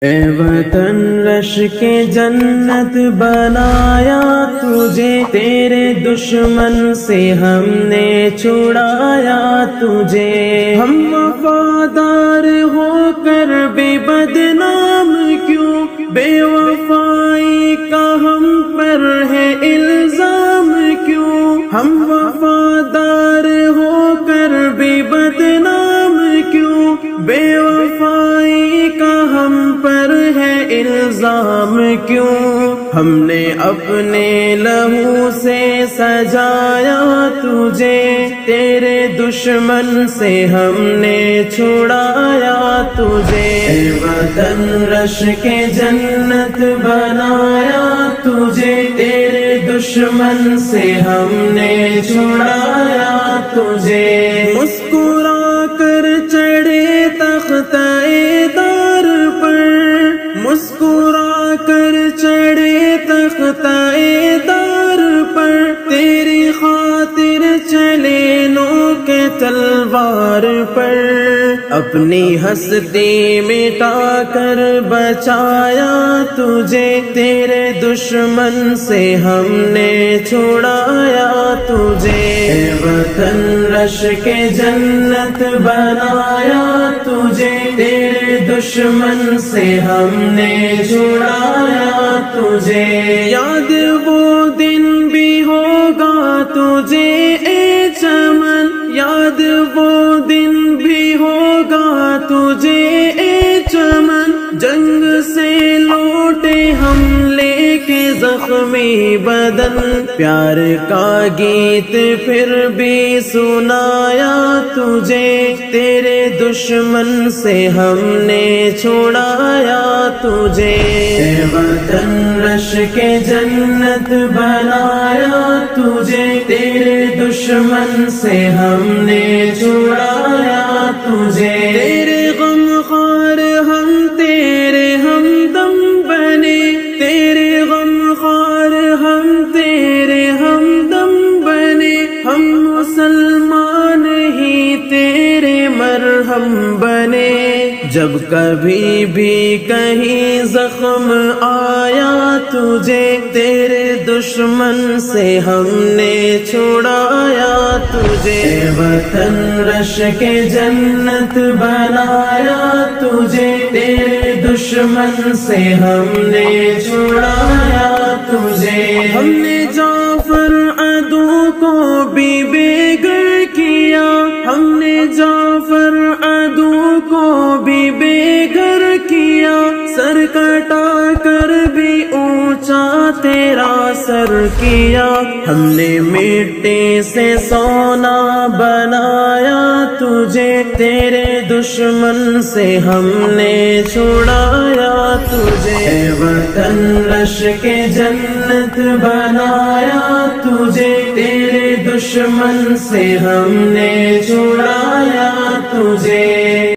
اے وطن رش کے جنت بنایا تجھے، تیرے دشمن سے ہم نے چھڑایا تجھے۔ ہم وفادار ہو کر بھی بدنام کیوں، بے وفائی کا ہم پر ہے الزام کیوں۔ ہم وفادار ہو کر بھی بدنام کیوں، بے وفائی کا ہم پر ہے الزام کیوں۔ ہم نے اپنے لہو سے سجایا تجھے، تیرے دشمن سے ہم نے چھڑایا تجھے۔ اے وطن رش کے جنت بنایا تجھے، تیرے دشمن سے ہم نے چھڑایا تجھے۔ مسکرا کر چڑھے تختہ دار پر، مسکرا کر چڑھے تختہ دار پر، تیری خاطر چلے نوکے تلوار پر۔ اپنی ہستی مٹا کر بچایا تجھے، تیرے دشمن سے ہم نے چھڑایا تجھے۔ اے وطن رش کے جنت بنایا تجھے، تیرے دشمن سے ہم نے چھڑایا تجھے۔ یاد وہ دن بھی ہوگا تجھے اے چمن، یاد وہ دن بھی ہوگا تجھے اے چمن، جنگ سے لوٹے ہم لے کے زخمی بدن۔ پیار کا گیت پھر بھی سنایا تجھے، تیرے دشمن سے ہم نے چھڑایا تجھے۔ اے وطن رش کے جنت بنایا تجھے، تیرے دشمن سے ہم نے چھڑایا تجھے۔ تیرے غم خوار ہم تیرے ہمدم بنے، تیرے غم خوار ہم تیرے ہمدم بنے، ہم مسلمان ہی تیرے مرہم بنے۔ جب کبھی بھی کہیں زخم آیا تجھے، تیرے دشمن سے ہم نے چھڑایا تجھے۔ اے وطن رش کے جنت بنایا تجھے، تیرے دشمن سے ہم نے چھڑایا تجھے۔ ہم نے جعفر عدو کو بھی بے گھر کیا، ہم نے جعفر عدو کو بھی بے گھر کیا، سر کٹا کر بھی اونچا تیرا سر کیا۔ ہم نے مٹی سے سونا بنایا تجھے، تیرے دشمن سے ہم نے چھڑایا تجھے۔ اے وطن رش کے جنت بنایا تجھے، تیرے دشمن سے ہم نے چھڑایا تجھے۔